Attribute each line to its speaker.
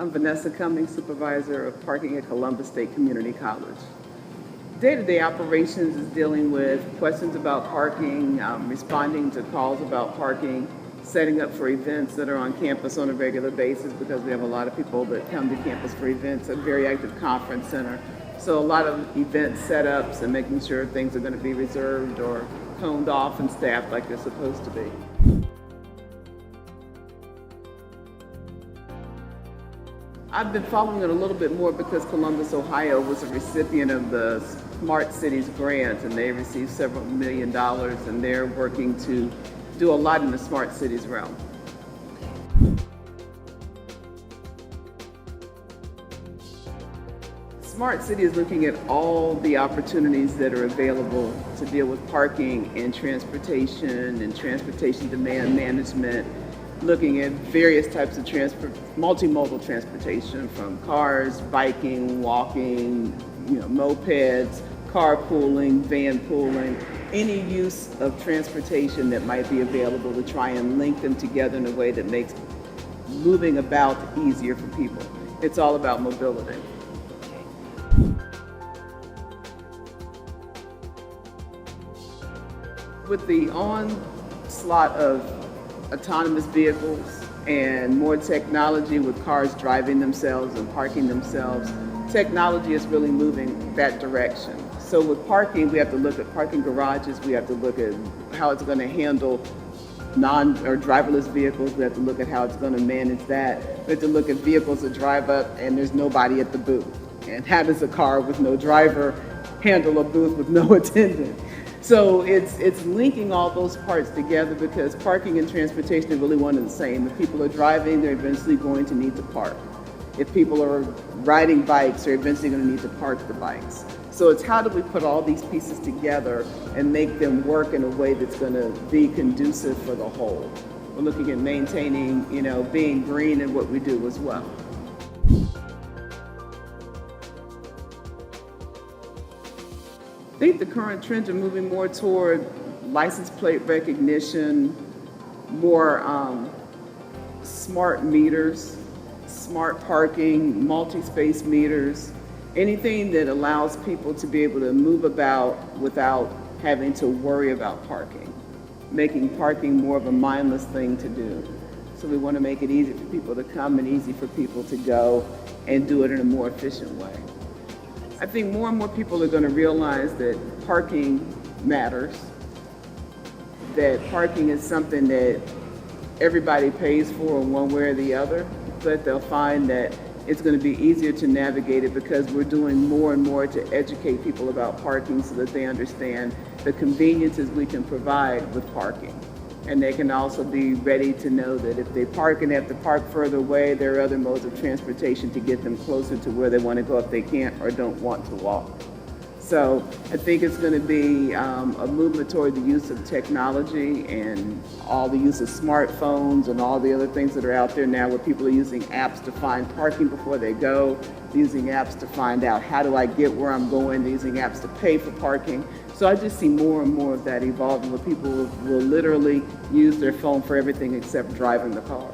Speaker 1: I'm Vanessa Cummings, Supervisor of Parking at Columbus State Community College. Day-to-day operations is dealing with questions about parking, responding to calls about parking, setting up for events that are on campus on a regular basis because we have a lot of people that come to campus for events, a very active conference center. So a lot of event setups and making sure things are going to be reserved or coned off and staffed like they're supposed to be. I've been following it a little bit more because Columbus, Ohio was a recipient of the Smart Cities grant, and they received several $1 million, and they're working to do a lot in the Smart Cities realm. Smart City is looking at all the opportunities that are available to deal with parking and transportation demand management, looking at various types of multimodal transportation, from cars, biking, walking, mopeds, carpooling, van pooling, any use of transportation that might be available to try and link them together in a way that makes moving about easier for people. It's all about mobility. With the onslaught of autonomous vehicles and more technology with cars driving themselves and parking themselves, technology is really moving that direction. So with parking, we have to look at parking garages, we have to look at how it's going to handle driverless vehicles, we have to look at how it's going to manage that. We have to look at vehicles that drive up and there's nobody at the booth. And how does a car with no driver handle a booth with no attendant? So it's linking all those parts together, because parking and transportation are really one and the same. If people are driving, they're eventually going to need to park. If people are riding bikes, they're eventually going to need to park the bikes. So it's how do we put all these pieces together and make them work in a way that's going to be conducive for the whole. We're looking at maintaining, being green in what we do as well. I think the current trends are moving more toward license plate recognition, more smart meters, smart parking, multi-space meters, anything that allows people to be able to move about without having to worry about parking, making parking more of a mindless thing to do. So we want to make it easy for people to come and easy for people to go and do it in a more efficient way. I think more and more people are going to realize that parking matters, that parking is something that everybody pays for in one way or the other, but they'll find that it's going to be easier to navigate it because we're doing more and more to educate people about parking so that they understand the conveniences we can provide with parking. And they can also be ready to know that if they park and have to park further away, there are other modes of transportation to get them closer to where they want to go if they can't or don't want to walk. So I think it's going to be a movement toward the use of technology and all the use of smartphones and all the other things that are out there now, where people are using apps to find parking before they go, using apps to find out how do I get where I'm going, using apps to pay for parking. So I just see more and more of that evolving, where people will literally use their phone for everything except driving the car.